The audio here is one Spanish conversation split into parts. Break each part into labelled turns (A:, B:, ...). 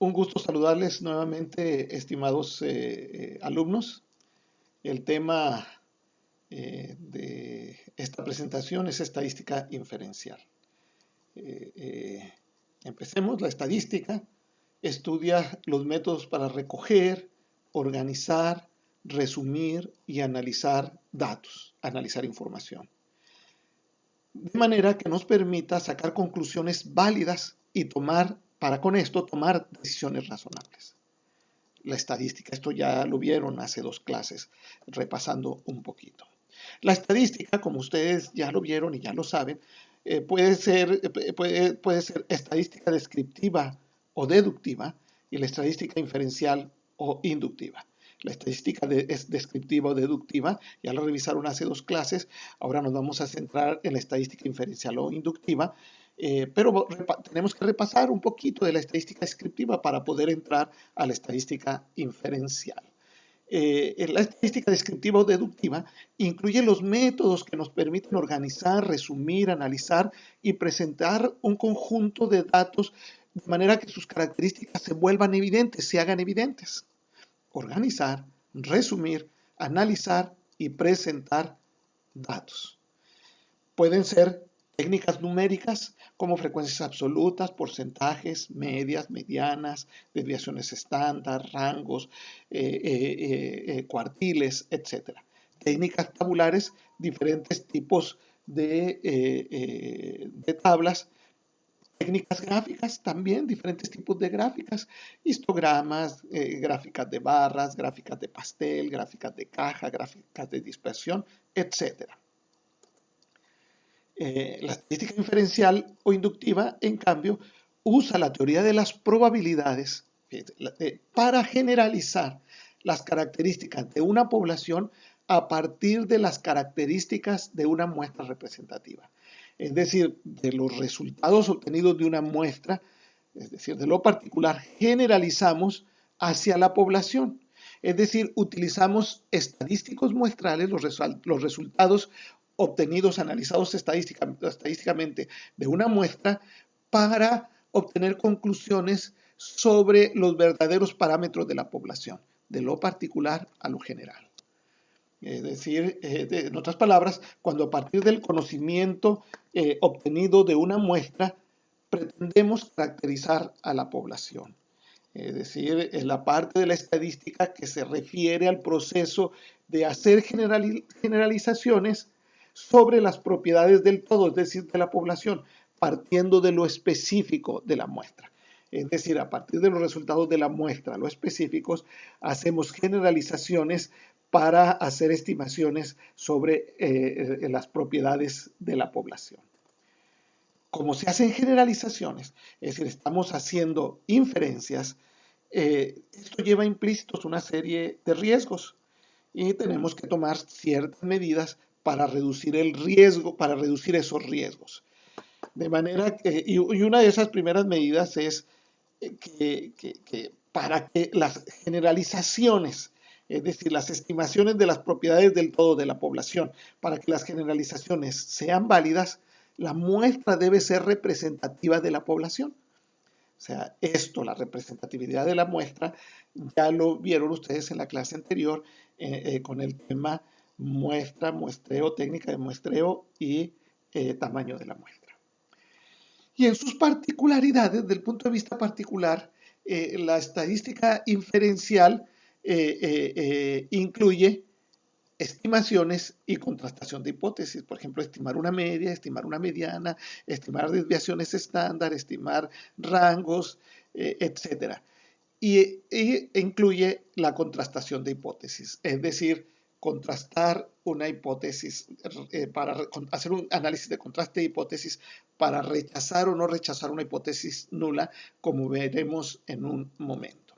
A: Un gusto saludarles nuevamente, estimados alumnos. El tema de esta presentación es estadística inferencial. Empecemos. La estadística estudia los métodos para recoger, organizar, resumir y analizar datos, analizar información. De manera que nos permita sacar conclusiones válidas y para con esto tomar decisiones razonables. La estadística, esto ya lo vieron hace 2 clases, repasando un poquito. La estadística, como ustedes ya lo vieron y ya lo saben, puede ser estadística descriptiva o deductiva, y la estadística inferencial o inductiva. La estadística es descriptiva o deductiva, ya la revisaron hace 2 clases, ahora nos vamos a centrar en la estadística inferencial o inductiva, pero tenemos que repasar un poquito de la estadística descriptiva para poder entrar a la estadística inferencial. La estadística descriptiva o deductiva incluye los métodos que nos permiten organizar, resumir, analizar y presentar un conjunto de datos de manera que sus características se vuelvan evidentes, se hagan evidentes. Organizar, resumir, analizar y presentar datos. Pueden ser técnicas numéricas como frecuencias absolutas, porcentajes, medias, medianas, desviaciones estándar, rangos, cuartiles, etc. Técnicas tabulares, diferentes tipos de tablas. Técnicas gráficas también, diferentes tipos de gráficas, histogramas, gráficas de barras, gráficas de pastel, gráficas de caja, gráficas de dispersión, etc. La estadística inferencial o inductiva, en cambio, usa la teoría de las probabilidades para generalizar las características de una población a partir de las características de una muestra representativa. Es decir, de los resultados obtenidos de una muestra, es decir, de lo particular, generalizamos hacia la población. Es decir, utilizamos estadísticos muestrales, los resultados obtenidos, analizados estadísticamente de una muestra, para obtener conclusiones sobre los verdaderos parámetros de la población, de lo particular a lo general. Es decir, en otras palabras, cuando a partir del conocimiento obtenido de una muestra pretendemos caracterizar a la población. Es decir, en la parte de la estadística que se refiere al proceso de hacer generalizaciones sobre las propiedades del todo, es decir, de la población, partiendo de lo específico de la muestra. Es decir, a partir de los resultados de la muestra, los específicos, hacemos generalizaciones para hacer estimaciones sobre las propiedades de la población. Como se hacen generalizaciones, es decir, estamos haciendo inferencias, esto lleva implícitos una serie de riesgos y tenemos que tomar ciertas medidas para reducir el riesgo, para reducir esos riesgos. De manera que, y una de esas primeras medidas es para que las generalizaciones, es decir, las estimaciones de las propiedades del todo de la población, para que las generalizaciones sean válidas, la muestra debe ser representativa de la población. O sea, la representatividad de la muestra, ya lo vieron ustedes en la clase anterior con el tema muestra, muestreo, técnica de muestreo y tamaño de la muestra. Y en sus particularidades, desde el punto de vista particular, la estadística inferencial incluye estimaciones y contrastación de hipótesis. Por ejemplo, estimar una media, estimar una mediana, estimar desviaciones estándar, estimar rangos, etc. Y incluye la contrastación de hipótesis, es decir, contrastar una hipótesis, para hacer un análisis de contraste de hipótesis para rechazar o no rechazar una hipótesis nula, como veremos en un momento.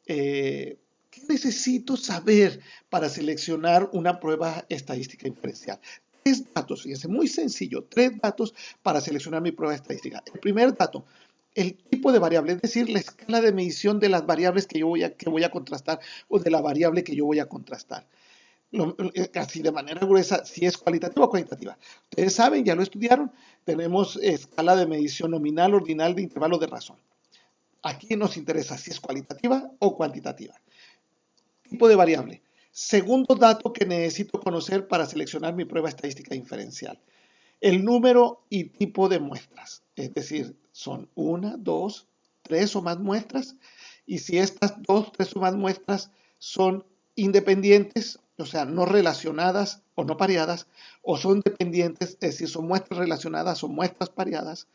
A: ¿Qué necesito saber para seleccionar una prueba estadística inferencial? 3 datos, fíjense, muy sencillo, 3 datos para seleccionar mi prueba estadística. El primer dato, el tipo de variable, es decir, la escala de medición de las variables que voy a contrastar o de la variable que yo voy a contrastar. Casi de manera gruesa, si es cualitativa o cuantitativa. Ustedes saben, ya lo estudiaron, tenemos escala de medición nominal, ordinal, de intervalo de razón. Aquí nos interesa si es cualitativa o cuantitativa. Tipo de variable. Segundo dato que necesito conocer para seleccionar mi prueba estadística diferencial. El número y tipo de muestras. Es decir, son una, dos, tres o más muestras. Y si estas dos, tres o más muestras son independientes, o sea, no relacionadas o no pareadas, o son dependientes, es decir, son muestras relacionadas o muestras pareadas,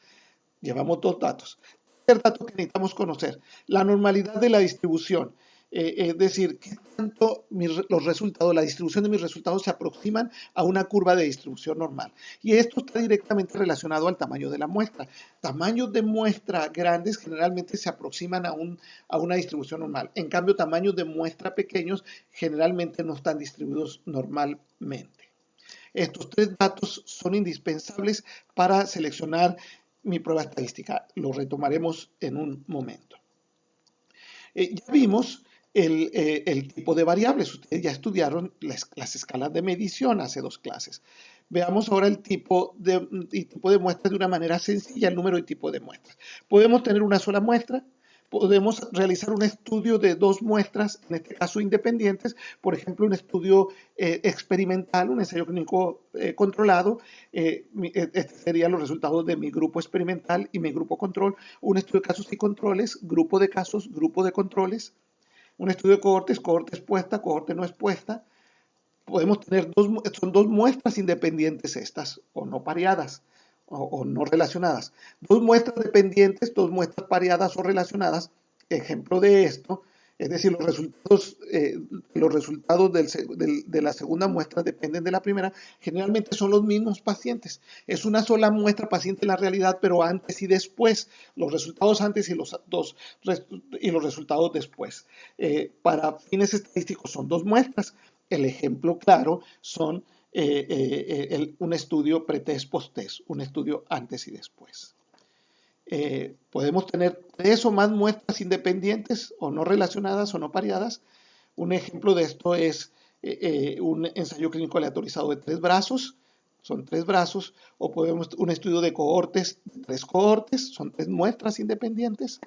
A: llevamos dos datos. Tercer dato que necesitamos conocer, la normalidad de la distribución. Es decir, qué tanto los resultados, la distribución de mis resultados se aproximan a una curva de distribución normal. Y esto está directamente relacionado al tamaño de la muestra. Tamaños de muestra grandes generalmente se aproximan a una distribución normal. En cambio, tamaños de muestra pequeños generalmente no están distribuidos normalmente. Estos tres datos son indispensables para seleccionar mi prueba estadística. Lo retomaremos en un momento. Ya vimos el tipo de variables. Ustedes ya estudiaron las escalas de medición hace dos clases. Veamos ahora el tipo de muestras de una manera sencilla, el número y tipo de muestras. Podemos tener una sola muestra, podemos realizar un estudio de dos muestras, en este caso independientes, por ejemplo, un estudio experimental, un ensayo clínico controlado. Estos serían los resultados de mi grupo experimental y mi grupo control. Un estudio de casos y controles, grupo de casos, grupo de controles. Un estudio de cohortes, cohorte expuesta, cohorte no expuesta. Podemos tener son dos muestras independientes estas, o no pareadas, o no relacionadas. Dos muestras dependientes, dos muestras pareadas o relacionadas. Ejemplo de esto, es decir, los resultados de la segunda muestra dependen de la primera. Generalmente son los mismos pacientes. Es una sola muestra paciente en la realidad, pero antes y después. Los resultados antes y los resultados después. Para fines estadísticos son dos muestras. El ejemplo claro son un estudio pretest, posttest, un estudio antes y después. Podemos tener tres o más muestras independientes o no relacionadas o no pareadas. Un ejemplo de esto es un ensayo clínico aleatorizado de tres brazos, son tres brazos, o podemos un estudio de cohortes, tres cohortes, son tres muestras independientes.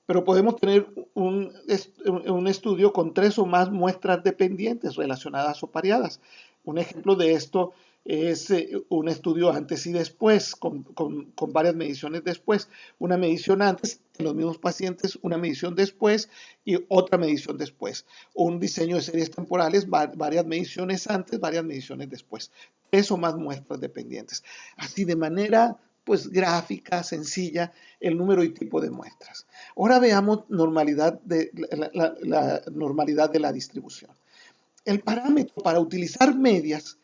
A: Pero podemos tener un estudio con tres o más muestras dependientes relacionadas o pareadas. Un ejemplo de esto es un estudio antes y después, con varias mediciones después. Una medición antes en los mismos pacientes, una medición después y otra medición después. Un diseño de series temporales, varias mediciones antes, varias mediciones después. Tres o más muestras dependientes. Así de manera pues gráfica, sencilla, el número y tipo de muestras. Ahora veamos la normalidad de la distribución. El parámetro para utilizar medias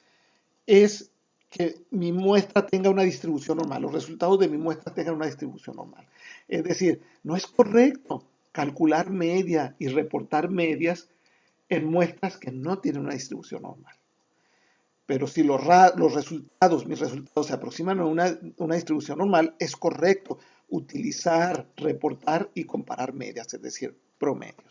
A: es que mi muestra tenga una distribución normal, los resultados de mi muestra tengan una distribución normal. Es decir, no es correcto calcular media y reportar medias en muestras que no tienen una distribución normal. Pero si mis resultados se aproximan a una distribución normal, es correcto utilizar, reportar y comparar medias, es decir, promedios.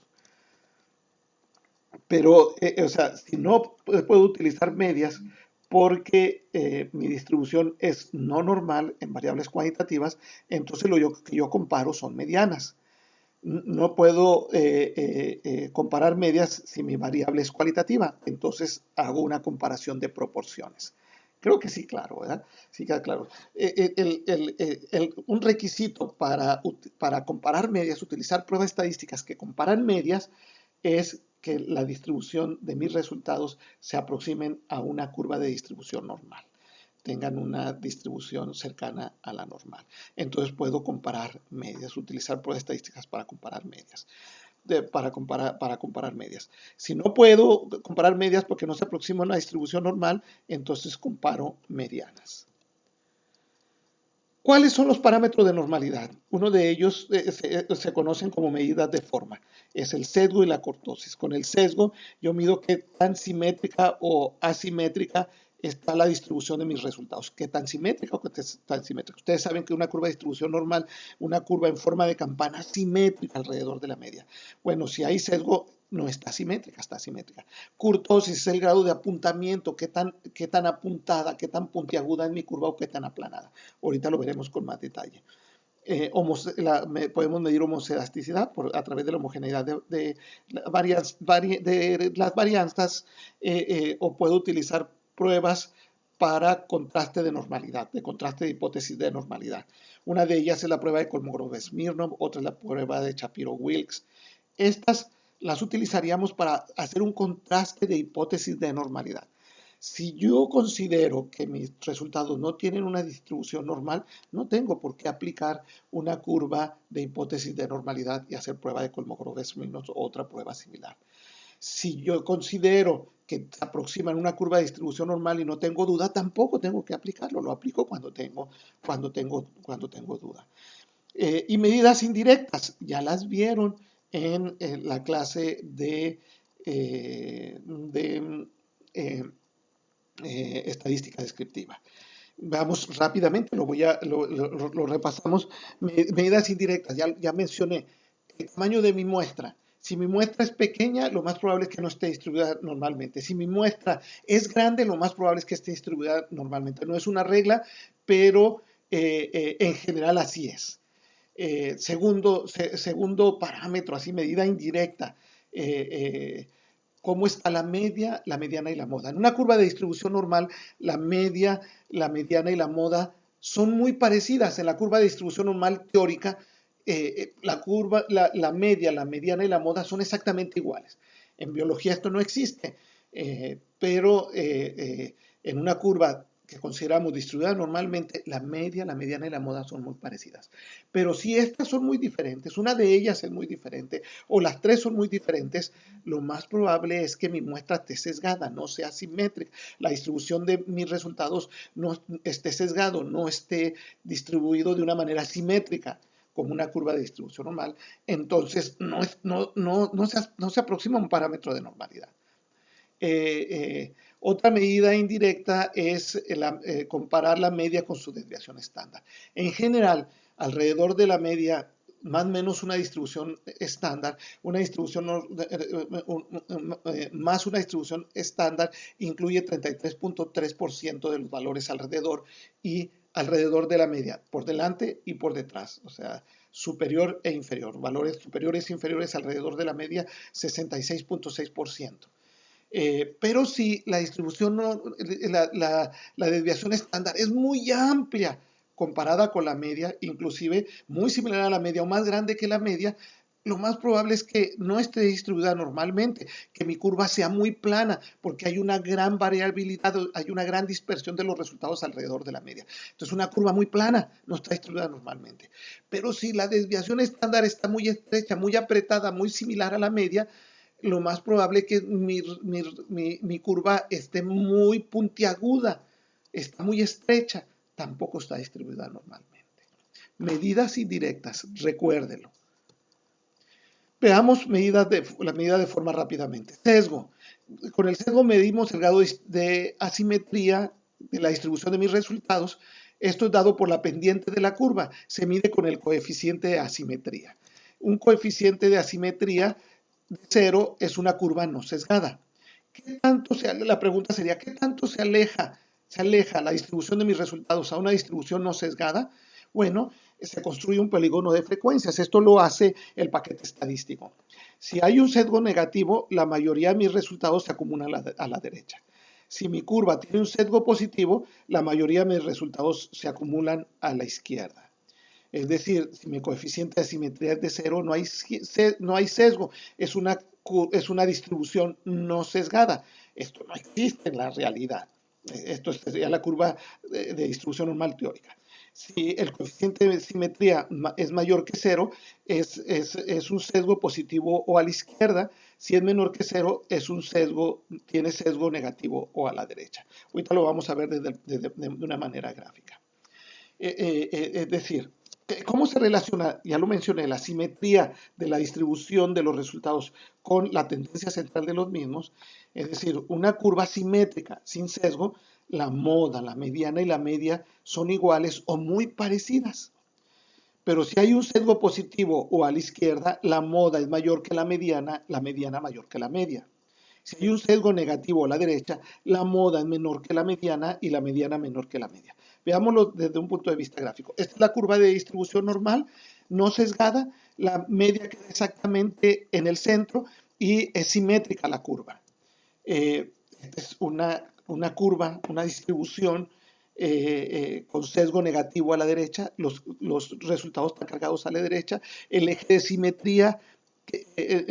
A: Pero, o sea, si no puedo utilizar medias porque mi distribución es no normal en variables cuantitativas, entonces lo que yo comparo son medianas. No puedo comparar medias si mi variable es cualitativa, entonces hago una comparación de proporciones. Creo que sí, claro, ¿verdad? Sí queda claro. Un requisito para comparar medias, utilizar pruebas estadísticas que comparan medias, es que la distribución de mis resultados se aproximen a una curva de distribución normal, tengan una distribución cercana a la normal. Entonces puedo comparar medias, utilizar pruebas estadísticas para comparar medias. Para comparar medias. Si no puedo comparar medias porque no se aproxima a una distribución normal, entonces comparo medianas. ¿Cuáles son los parámetros de normalidad? Uno de ellos se conocen como medidas de forma. Es el sesgo y la cortosis. Con el sesgo yo mido qué tan simétrica o asimétrica está la distribución de mis resultados. ¿Qué tan simétrica o qué tan simétrica? Ustedes saben que una curva de distribución normal, una curva en forma de campana simétrica alrededor de la media. Bueno, si hay sesgo, no está simétrica, está asimétrica. Kurtosis es el grado de apuntamiento, qué tan apuntada, qué tan puntiaguda es mi curva o qué tan aplanada. Ahorita lo veremos con más detalle. podemos medir homocedasticidad a través de la homogeneidad de las varianzas, o puedo utilizar pruebas para contraste de normalidad, de contraste de hipótesis de normalidad. Una de ellas es la prueba de Kolmogorov-Smirnov, otra es la prueba de Shapiro-Wilks. Estas las utilizaríamos para hacer un contraste de hipótesis de normalidad. Si yo considero que mis resultados no tienen una distribución normal, no tengo por qué aplicar una curva de hipótesis de normalidad y hacer prueba de Kolmogorov-Smirnov o otra prueba similar. Si yo considero que se aproxima en una curva de distribución normal y no tengo duda, tampoco tengo que aplicarlo. Lo aplico cuando tengo duda. Y medidas indirectas, ya las vieron en la clase de estadística descriptiva. Vamos rápidamente, lo repasamos. Medidas indirectas, ya mencioné el tamaño de mi muestra. Si mi muestra es pequeña, lo más probable es que no esté distribuida normalmente. Si mi muestra es grande, lo más probable es que esté distribuida normalmente. No es una regla, pero en general así es. Segundo parámetro, así medida indirecta. ¿Cómo está la media, la mediana y la moda? En una curva de distribución normal, la media, la mediana y la moda son muy parecidas. En la curva de distribución normal teórica, la media, la mediana y la moda son exactamente iguales. En biología esto no existe, pero en una curva que consideramos distribuida normalmente, la media, la mediana y la moda son muy parecidas. Pero si estas son muy diferentes, una de ellas es muy diferente, o las tres son muy diferentes, lo más probable es que mi muestra esté sesgada, no sea simétrica. La distribución de mis resultados no esté sesgado, no esté distribuido de una manera simétrica, como una curva de distribución normal. Entonces, no se aproxima a un parámetro de normalidad. Otra medida indirecta es comparar la media con su desviación estándar. En general, alrededor de la media, más o menos una distribución estándar, más una distribución estándar incluye 33.3% de los valores alrededor y alrededor de la media, por delante y por detrás, o sea, superior e inferior. Valores superiores e inferiores alrededor de la media, 66.6%. Pero si la distribución, la desviación estándar es muy amplia comparada con la media, inclusive muy similar a la media o más grande que la media, lo más probable es que no esté distribuida normalmente, que mi curva sea muy plana, porque hay una gran variabilidad, hay una gran dispersión de los resultados alrededor de la media. Entonces, una curva muy plana no está distribuida normalmente. Pero si la desviación estándar está muy estrecha, muy apretada, muy similar a la media, lo más probable es que mi curva esté muy puntiaguda, está muy estrecha, tampoco está distribuida normalmente. Medidas indirectas, recuérdelo. Veamos la medida de forma rápidamente. Sesgo. Con el sesgo medimos el grado de asimetría de la distribución de mis resultados. Esto es dado por la pendiente de la curva. Se mide con el coeficiente de asimetría. Un coeficiente de asimetría de 0 es una curva no sesgada. La pregunta sería, ¿qué tanto se aleja la distribución de mis resultados a una distribución no sesgada? Bueno, se construye un polígono de frecuencias. Esto lo hace el paquete estadístico. Si hay un sesgo negativo, la mayoría de mis resultados se acumulan a la derecha. Si mi curva tiene un sesgo positivo, la mayoría de mis resultados se acumulan a la izquierda. Es decir, si mi coeficiente de asimetría es de 0, no hay sesgo, es una distribución no sesgada. Esto no existe en la realidad. Esto sería la curva de distribución normal teórica. Si el coeficiente de simetría es mayor que 0, es un sesgo positivo o a la izquierda. Si es menor que 0, tiene sesgo negativo o a la derecha. Ahorita lo vamos a ver de una manera gráfica. Es decir, ¿cómo se relaciona? Ya lo mencioné, la simetría de la distribución de los resultados con la tendencia central de los mismos. Es decir, una curva simétrica sin sesgo, la moda, la mediana y la media son iguales o muy parecidas. Pero si hay un sesgo positivo o a la izquierda, la moda es mayor que la mediana mayor que la media. Si hay un sesgo negativo a la derecha, la moda es menor que la mediana y la mediana menor que la media. Veámoslo desde un punto de vista gráfico. Esta es la curva de distribución normal, no sesgada, la media queda exactamente en el centro y es simétrica la curva. Esta es una curva, una distribución con sesgo negativo a la derecha, los resultados están cargados a la derecha, el eje de simetría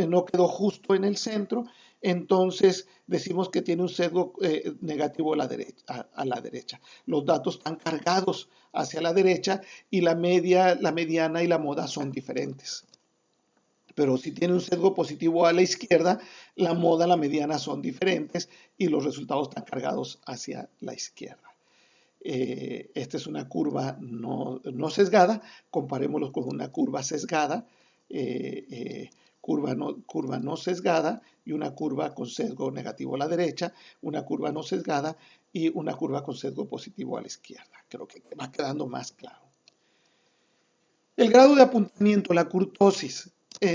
A: no quedó justo en el centro, entonces decimos que tiene un sesgo negativo a la derecha. Los datos están cargados hacia la derecha y la media, la mediana y la moda son diferentes. Pero si tiene un sesgo positivo a la izquierda, la moda, la mediana son diferentes y los resultados están cargados hacia la izquierda. Esta es una curva no sesgada, comparémoslo con una curva sesgada, curva no sesgada y una curva con sesgo negativo a la derecha, una curva no sesgada y una curva con sesgo positivo a la izquierda. Creo que va quedando más claro. El grado de apuntamiento, la kurtosis,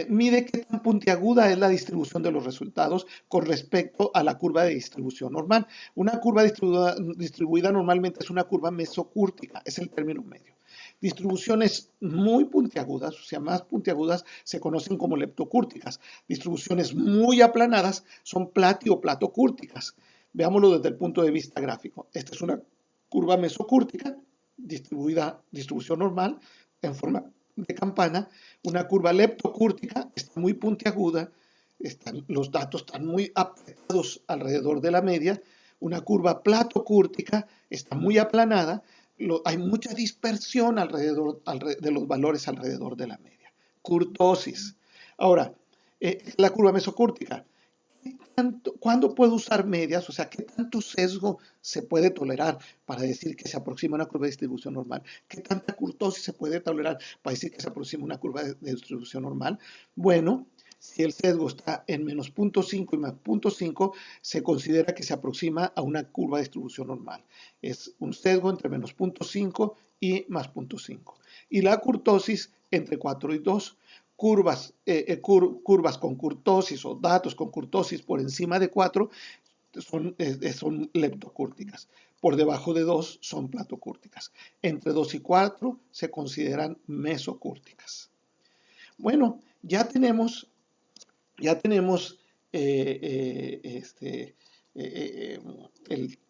A: mide qué tan puntiaguda es la distribución de los resultados con respecto a la curva de distribución normal. Una curva distribuida normalmente es una curva mesocúrtica, es el término medio. Distribuciones muy puntiagudas, o sea, más puntiagudas, se conocen como leptocúrticas. Distribuciones muy aplanadas son plati o platocúrticas. Veámoslo desde el punto de vista gráfico. Esta es una curva mesocúrtica, distribución normal, en forma de campana, una curva leptocúrtica, está muy puntiaguda, los datos están muy apretados alrededor de la media, una curva platocúrtica, está muy aplanada, hay mucha dispersión alrededor de los valores alrededor de la media. Kurtosis. Ahora, la curva mesocúrtica. ¿Cuándo puedo usar medias? O sea, ¿qué tanto sesgo se puede tolerar para decir que se aproxima a una curva de distribución normal? ¿Qué tanta kurtosis se puede tolerar para decir que se aproxima a una curva de distribución normal? Bueno, si el sesgo está en menos 0.5 y más 0.5, se considera que se aproxima a una curva de distribución normal. Es un sesgo entre menos 0.5 y más 0.5. Y la kurtosis entre 4 y 2. Curvas con kurtosis o datos con kurtosis por encima de 4 son leptocúrticas. Por debajo de 2 son platocúrticas. Entre 2 y 4 se consideran mesocúrticas. Bueno, ya tenemos el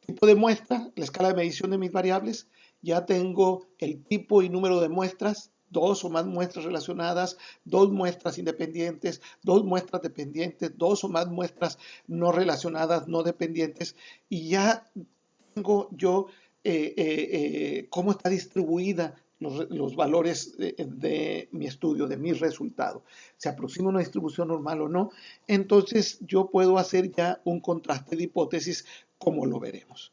A: tipo de muestra, la escala de medición de mis variables, ya tengo el tipo y número de muestras, 2 o más muestras relacionadas, 2 muestras independientes, 2 muestras dependientes, 2 o más muestras no relacionadas, no dependientes, y ya tengo yo cómo está distribuida los valores de mi estudio, de mi resultado. ¿Se aproxima una distribución normal o no? Entonces yo puedo hacer ya un contraste de hipótesis, como lo veremos.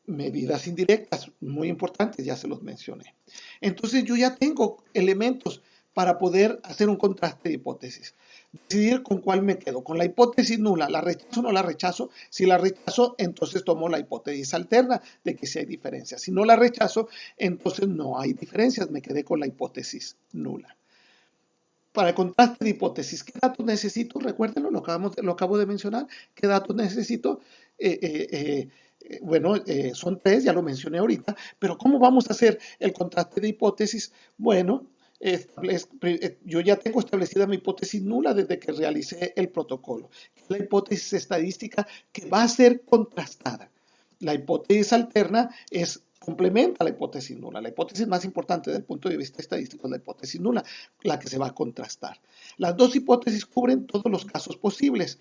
A: Medidas indirectas, muy importantes, ya se los mencioné. Entonces yo ya tengo elementos para poder hacer un contraste de hipótesis. Decidir con cuál me quedo, con la hipótesis nula, ¿la rechazo o no la rechazo? Si la rechazo, entonces tomo la hipótesis alterna de que sí hay diferencias. Si no la rechazo, entonces no hay diferencias, me quedé con la hipótesis nula. Para el contraste de hipótesis, ¿qué datos necesito? Recuérdenlo, lo acabo de mencionar. ¿Qué datos necesito? Bueno, son 3, ya lo mencioné ahorita, pero ¿cómo vamos a hacer el contraste de hipótesis? Bueno, yo ya tengo establecida mi hipótesis nula desde que realicé el protocolo. La hipótesis estadística que va a ser contrastada. La hipótesis alterna complementa la hipótesis nula. La hipótesis más importante desde el punto de vista estadístico es la hipótesis nula, la que se va a contrastar. Las dos hipótesis cubren todos los casos posibles,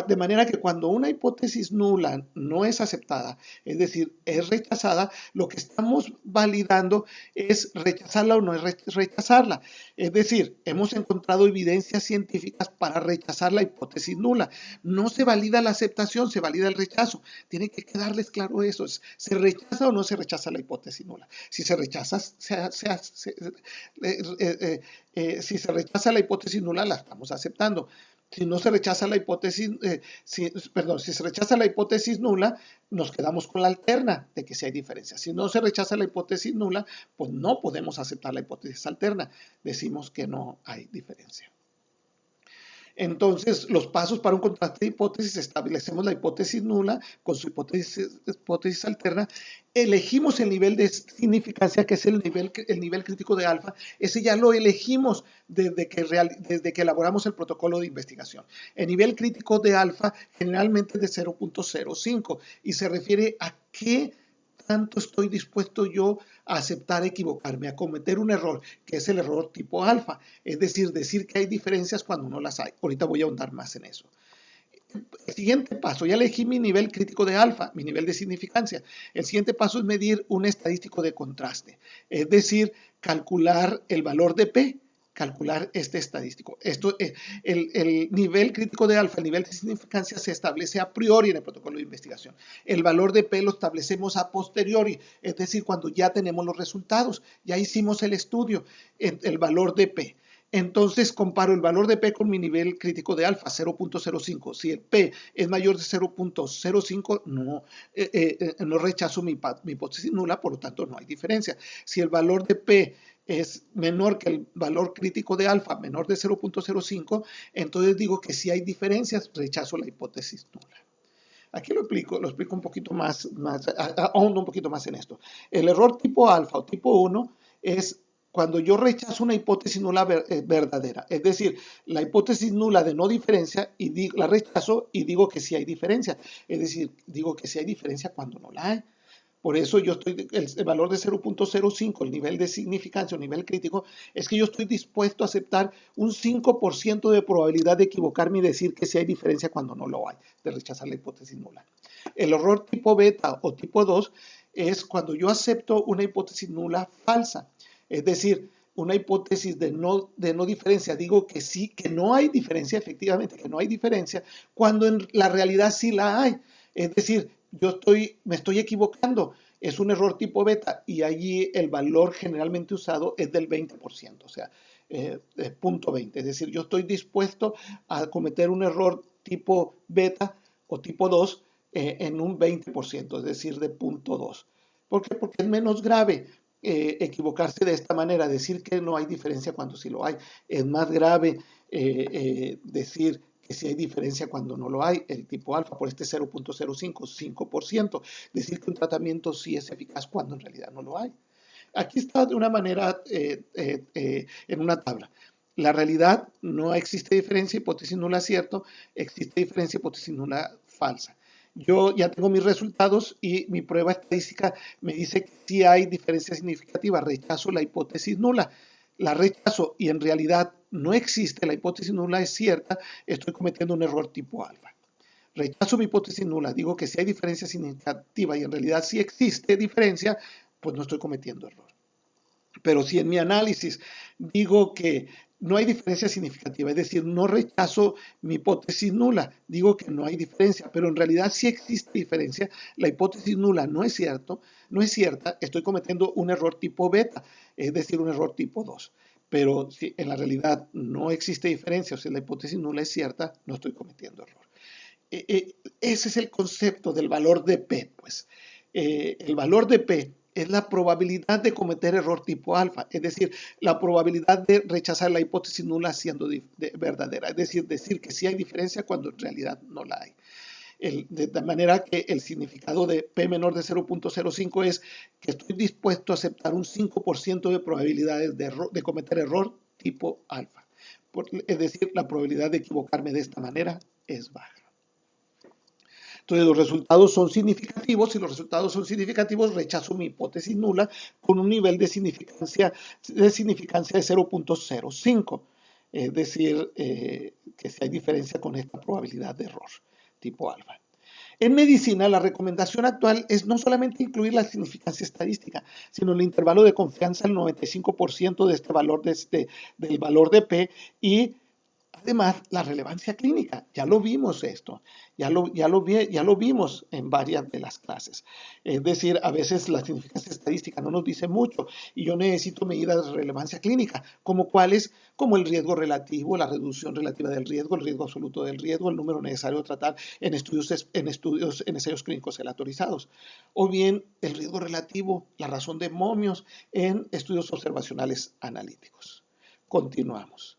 A: de manera que cuando una hipótesis nula no es aceptada, es decir, es rechazada, lo que estamos validando es rechazarla o no es rechazarla. Es decir, hemos encontrado evidencias científicas para rechazar la hipótesis nula. No se valida la aceptación, se valida el rechazo. Tiene que quedarles claro eso. ¿Se rechaza o no se rechaza la hipótesis nula? Si se rechaza, si se rechaza la hipótesis nula, la estamos aceptando. Si no se rechaza la hipótesis, si se rechaza la hipótesis nula, nos quedamos con la alterna de que sí hay diferencia. Si no se rechaza la hipótesis nula, pues no podemos aceptar la hipótesis alterna. Decimos que no hay diferencia. Entonces, los pasos para un contraste de hipótesis: establecemos la hipótesis nula con su hipótesis alterna, elegimos el nivel de significancia, que es el nivel crítico de alfa. Ese ya lo elegimos desde que elaboramos el protocolo de investigación. El nivel crítico de alfa generalmente es de 0.05 y se refiere a qué tanto estoy dispuesto yo a aceptar equivocarme, a cometer un error, que es el error tipo alfa, es decir que hay diferencias cuando no las hay. Ahorita voy a ahondar más en eso. El siguiente paso: ya elegí mi nivel crítico de alfa, mi nivel de significancia. El siguiente paso es medir un estadístico de contraste, es decir, calcular el valor de P, calcular este estadístico. El nivel crítico de alfa, el nivel de significancia, se establece a priori en el protocolo de investigación. El valor de P lo establecemos a posteriori, es decir, cuando ya tenemos los resultados, ya hicimos el estudio, el valor de P. Entonces comparo el valor de P con mi nivel crítico de alfa, 0.05. Si el P es mayor de 0.05, no rechazo mi hipótesis nula, por lo tanto no hay diferencia. Si el valor de P es menor que el valor crítico de alfa, menor de 0.05, entonces digo que si hay diferencias, rechazo la hipótesis nula. Aquí lo explico un poquito más, ahondo un poquito más en esto. El error tipo alfa o tipo 1 es cuando yo rechazo una hipótesis nula verdadera, es decir, la hipótesis nula de no diferencia, y la rechazo y digo que sí hay diferencia, es decir, digo que sí hay diferencia cuando no la hay. Por eso el valor de 0.05, el nivel de significancia, el nivel crítico, es que yo estoy dispuesto a aceptar un 5% de probabilidad de equivocarme y decir que sí hay diferencia cuando no lo hay, de rechazar la hipótesis nula. El error tipo beta o tipo 2 es cuando yo acepto una hipótesis nula falsa, es decir, una hipótesis de no diferencia. Digo que sí, que no hay diferencia, efectivamente, que no hay diferencia, cuando en la realidad sí la hay. Es decir, me estoy equivocando, es un error tipo beta y allí el valor generalmente usado es del 20%, o sea, 0.20. Es decir, yo estoy dispuesto a cometer un error tipo beta o tipo 2 en un 20%, es decir, de 0.2. ¿Por qué? Porque es menos grave equivocarse de esta manera, decir que no hay diferencia cuando sí lo hay. Es más grave decir que sí hay diferencia cuando no lo hay, el tipo alfa, por este 0.05, 5%. Decir que un tratamiento sí es eficaz cuando en realidad no lo hay. Aquí está de una manera en una tabla. La realidad: no existe diferencia, hipótesis nula cierto, existe diferencia, hipótesis nula falsa. Yo ya tengo mis resultados y mi prueba estadística me dice que sí hay diferencia significativa, rechazo la hipótesis nula. La rechazo y en realidad no existe, la hipótesis nula es cierta, estoy cometiendo un error tipo alfa. Rechazo mi hipótesis nula, digo que si hay diferencia significativa y en realidad sí existe diferencia, pues no estoy cometiendo error. Pero si en mi análisis digo que no hay diferencia significativa, es decir, no rechazo mi hipótesis nula, digo que no hay diferencia, pero en realidad sí existe diferencia, la hipótesis nula no es cierta, estoy cometiendo un error tipo beta, es decir, un error tipo 2. Pero si en la realidad no existe diferencia, o sea, la hipótesis nula es cierta, no estoy cometiendo error. Ese es el concepto del valor de P, pues. El valor de P es la probabilidad de cometer error tipo alfa, es decir, la probabilidad de rechazar la hipótesis nula siendo verdadera, es decir que sí hay diferencia cuando en realidad no la hay. De manera que el significado de P menor de 0.05 es que estoy dispuesto a aceptar un 5% de probabilidades de cometer error tipo alfa. Es decir, la probabilidad de equivocarme de esta manera es baja. Entonces los resultados son significativos. Si los resultados son significativos, rechazo mi hipótesis nula con un nivel de significancia de 0.05. Es decir, que si hay diferencia con esta probabilidad de error tipo alfa. En medicina, la recomendación actual es no solamente incluir la significancia estadística, sino el intervalo de confianza al 95% de este valor del valor de P y además la relevancia clínica. Ya lo vimos esto, ya lo vimos en varias de las clases. Es decir, a veces la significancia estadística no nos dice mucho y yo necesito medidas de relevancia clínica, como cuáles, como el riesgo relativo, la reducción relativa del riesgo, el riesgo absoluto del riesgo, el número necesario de tratar en ensayos clínicos aleatorizados, o bien el riesgo relativo, la razón de momios en estudios observacionales analíticos. Continuamos.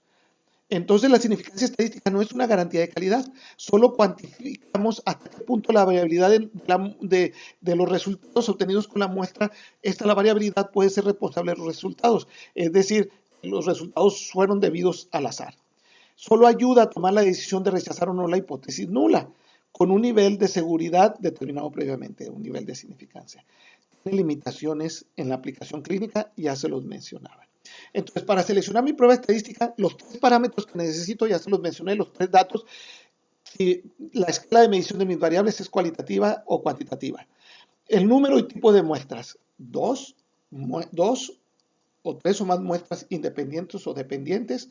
A: Entonces, la significancia estadística no es una garantía de calidad, solo cuantificamos hasta qué punto la variabilidad de los resultados obtenidos con la muestra, la variabilidad puede ser responsable de los resultados, es decir, los resultados fueron debidos al azar. Solo ayuda a tomar la decisión de rechazar o no la hipótesis nula, con un nivel de seguridad determinado previamente, un nivel de significancia. Tiene limitaciones en la aplicación clínica, ya se los mencionaba. Entonces, para seleccionar mi prueba estadística, los 3 parámetros que necesito, ya se los mencioné, los 3 datos, si la escala de medición de mis variables es cualitativa o cuantitativa. El número y tipo de muestras, dos o 3 o más muestras independientes o dependientes,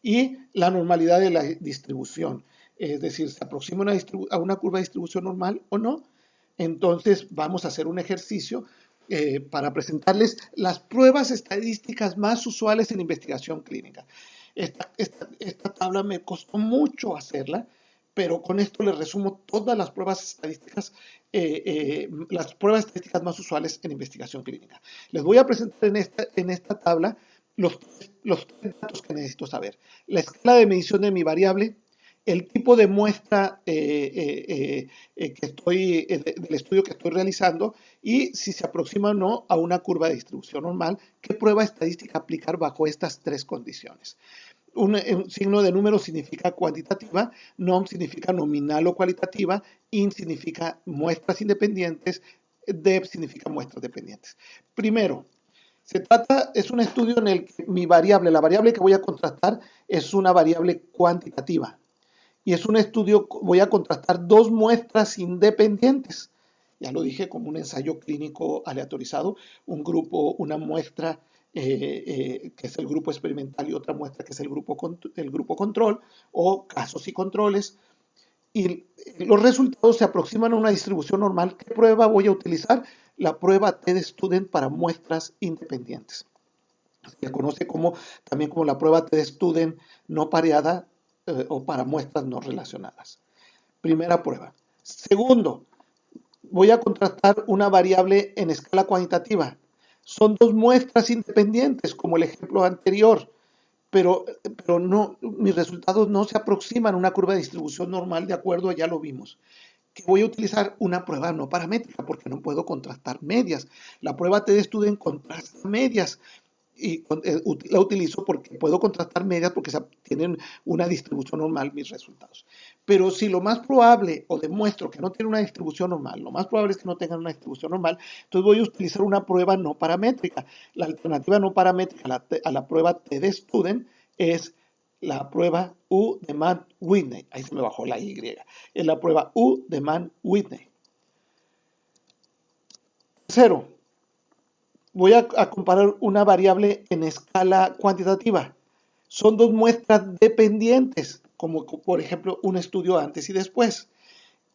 A: y la normalidad de la distribución, es decir, se aproxima a una curva de distribución normal o no. Entonces vamos a hacer un ejercicio para presentarles las pruebas estadísticas más usuales en investigación clínica. Esta tabla me costó mucho hacerla, pero con esto les resumo todas las pruebas estadísticas más usuales en investigación clínica. Les voy a presentar en esta tabla los 3 datos que necesito saber. La escala de medición de mi variable, el tipo de muestra del estudio que estoy realizando y si se aproxima o no a una curva de distribución normal, qué prueba estadística aplicar bajo estas 3 condiciones. Un signo de número significa cuantitativa, nom significa nominal o cualitativa, in significa muestras independientes, dep significa muestras dependientes. Primero, es un estudio en el que la variable que voy a contrastar es una variable cuantitativa. Y es un estudio, voy a contrastar 2 muestras independientes. Ya lo dije, como un ensayo clínico aleatorizado, un grupo, una muestra que es el grupo experimental y otra muestra que es el grupo control, o casos y controles. Y los resultados se aproximan a una distribución normal. ¿Qué prueba voy a utilizar? La prueba TED-Student para muestras independientes. Se conoce también como la prueba TED-Student no pareada o para muestras no relacionadas. Primera prueba. Segundo, voy a contrastar una variable en escala cuantitativa. Son 2 muestras independientes, como el ejemplo anterior, pero mis resultados no se aproximan a una curva de distribución normal, de acuerdo, ya lo vimos. Que voy a utilizar una prueba no paramétrica, porque no puedo contrastar medias. La prueba TED-Student contrasta medias, y la utilizo porque puedo contrastar medias porque tienen una distribución normal mis resultados. Pero si lo más probable, o demuestro que no tiene una distribución normal, lo más probable es que no tengan una distribución normal, entonces voy a utilizar una prueba no paramétrica. La alternativa no paramétrica a la prueba TED-Student es la prueba U de Mann-Whitney. Ahí se me bajó la Y. Es la prueba U de Mann-Whitney. Tercero, voy a comparar una variable en escala cuantitativa. Son 2 muestras dependientes, como por ejemplo un estudio antes y después.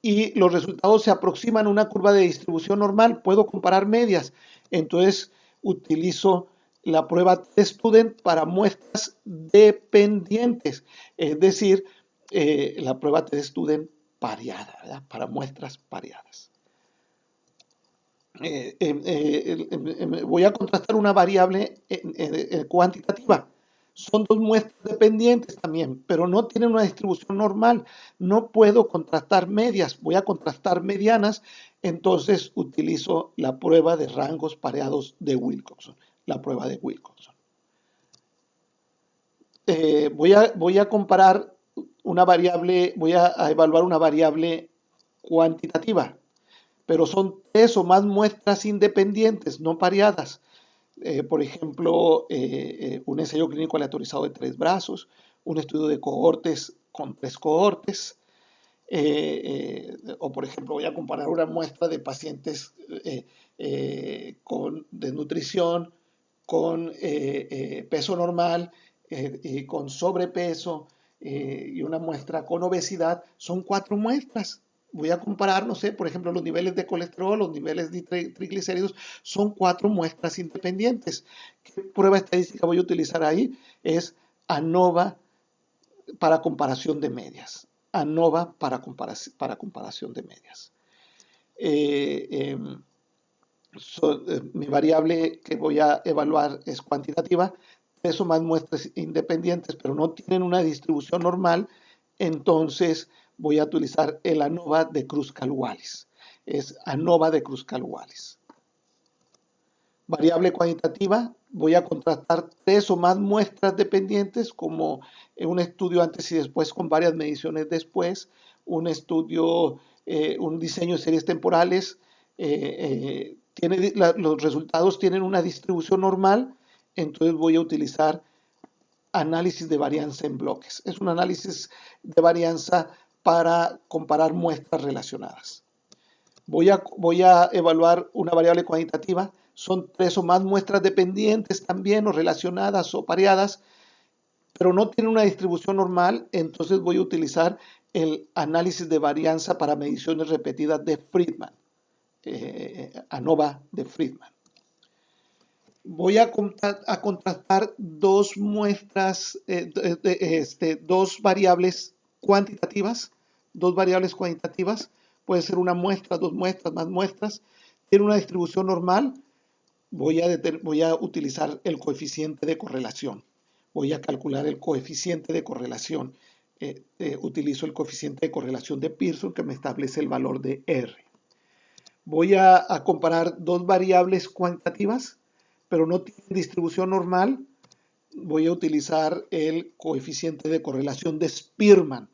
A: Y los resultados se aproximan a una curva de distribución normal. Puedo comparar medias. Entonces utilizo la prueba TED-Student para muestras dependientes. Es decir, la prueba TED-Student pareada, ¿verdad? Para muestras pareadas. Voy a contrastar una variable cuantitativa. Son 2 muestras dependientes también, pero no tienen una distribución normal. No puedo contrastar medias, voy a contrastar medianas, entonces utilizo la prueba de rangos pareados de Wilcoxon, la prueba de Wilcoxon. Voy a comparar una variable, voy a evaluar una variable cuantitativa, pero son 3 o más muestras independientes, no pareadas. Por ejemplo, un ensayo clínico aleatorizado de 3 brazos, un estudio de cohortes con 3 cohortes, o por ejemplo voy a comparar una muestra de pacientes con desnutrición, con peso normal y con sobrepeso y una muestra con obesidad. Son 4 muestras. Voy a comparar, no sé, por ejemplo, los niveles de colesterol, los niveles de triglicéridos, son 4 muestras independientes. ¿Qué prueba estadística voy a utilizar ahí? Es ANOVA para comparación de medias. ANOVA para comparación de medias. Mi variable que voy a evaluar es cuantitativa. tres o más muestras independientes, pero no tienen una distribución normal, entonces voy a utilizar el ANOVA de Kruskal-Wallis. Es ANOVA de Kruskal-Wallis. Variable cuantitativa, voy a contrastar tres o más muestras dependientes, como en un estudio antes y después con varias mediciones después, un estudio, un diseño de series temporales. Los resultados tienen una distribución normal, entonces voy a utilizar análisis de varianza en bloques. Es un análisis de varianza para comparar muestras relacionadas. Voy a evaluar una variable cuantitativa. Son tres o más muestras dependientes también, o relacionadas o pareadas, pero no tienen una distribución normal, entonces voy a utilizar el análisis de varianza para mediciones repetidas de Friedman, ANOVA de Friedman. Voy a contrastar dos muestras, dos variables cuantitativas, puede ser una muestra, dos muestras, más muestras, tiene una distribución normal. Voy a utilizar el coeficiente de correlación. Voy a calcular el coeficiente de correlación. Utilizo el coeficiente de correlación de Pearson que me establece el valor de R. Voy a comparar dos variables cuantitativas, pero no tienen distribución normal. Voy a utilizar el coeficiente de correlación de Spearman.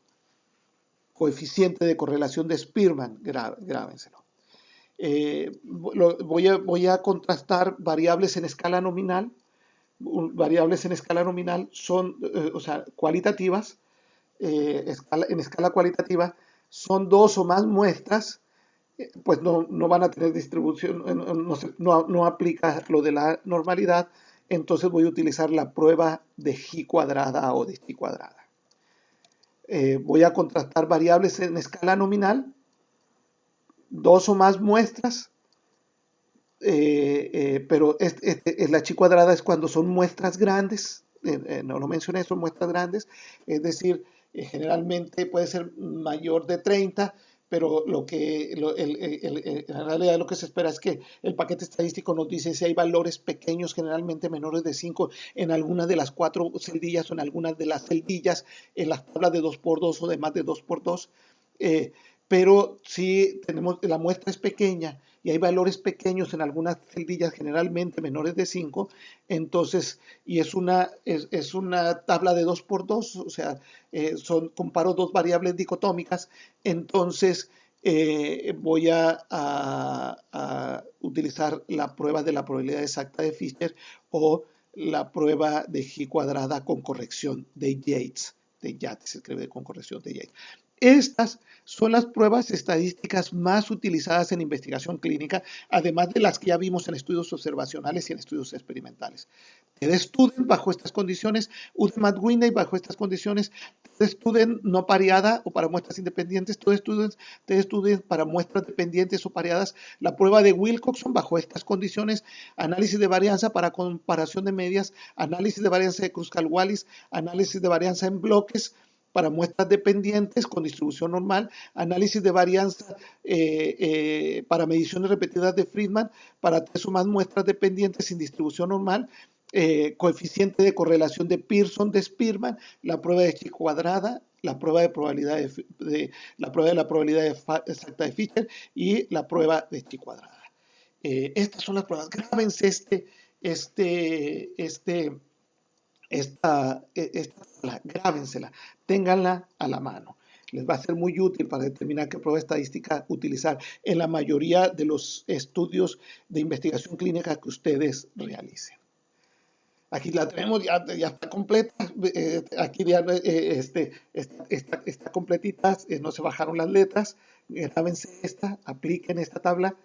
A: Coeficiente de correlación de Spearman, grábenselo. Voy a contrastar variables en escala nominal. Variables en escala nominal son, o sea, cualitativas. En escala cualitativa son dos o más muestras, pues no van a tener distribución, no aplica lo de la normalidad, entonces voy a utilizar la prueba de G cuadrada o de Chi cuadrada. Voy a contrastar variables en escala nominal, dos o más muestras, pero la Chi cuadrada es cuando son muestras grandes, no lo mencioné, son muestras grandes, es decir, generalmente puede ser mayor de 30, pero en realidad lo que se espera es que el paquete estadístico nos dice si hay valores pequeños, generalmente menores de 5, en algunas de las 4 celdillas o en algunas de las celdillas, en las tablas de 2x2 o de más de 2x2. Pero si la muestra es pequeña y hay valores pequeños en algunas celdillas, generalmente menores de 5, entonces, y es una tabla de 2x2, o sea, comparo dos variables dicotómicas, entonces voy a utilizar la prueba de la probabilidad exacta de Fisher o la prueba de G cuadrada con corrección de Yates. Se escribe con corrección de Yates. Estas son las pruebas estadísticas más utilizadas en investigación clínica, además de las que ya vimos en estudios observacionales y en estudios experimentales. TD-Student bajo estas condiciones, UD-Math-Whitney bajo estas condiciones, TD-Student no pareada o para muestras independientes, TD-Student para muestras dependientes o pareadas, la prueba de Wilcoxon bajo estas condiciones, análisis de varianza para comparación de medias, análisis de varianza de Kruskal-Wallis, análisis de varianza en bloques, para muestras dependientes con distribución normal, análisis de varianza para mediciones repetidas de Friedman, para tres o más muestras dependientes sin distribución normal, coeficiente de correlación de Pearson de Spearman, la prueba de Chi cuadrada, la prueba de probabilidad la probabilidad exacta de Fisher y la prueba de Chi cuadrada. Estas son las pruebas. Grábense grábensela, ténganla a la mano. Les va a ser muy útil para determinar qué prueba estadística utilizar en la mayoría de los estudios de investigación clínica que ustedes realicen. Aquí la tenemos, ya está completa. Aquí ya está completita, no se bajaron las letras. Grábense apliquen esta tabla.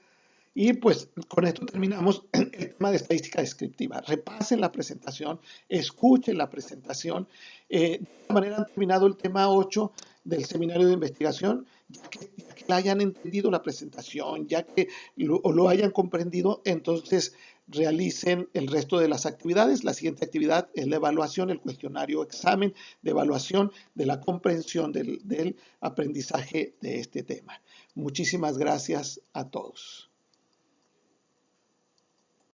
A: Y pues con esto terminamos el tema de estadística descriptiva. Repasen la presentación, escuchen la presentación. De esta manera han terminado el tema 8 del seminario de investigación, ya que hayan entendido la presentación, ya que lo hayan comprendido, entonces realicen el resto de las actividades. La siguiente actividad es la evaluación, el cuestionario examen de evaluación de la comprensión del aprendizaje de este tema. Muchísimas gracias a todos.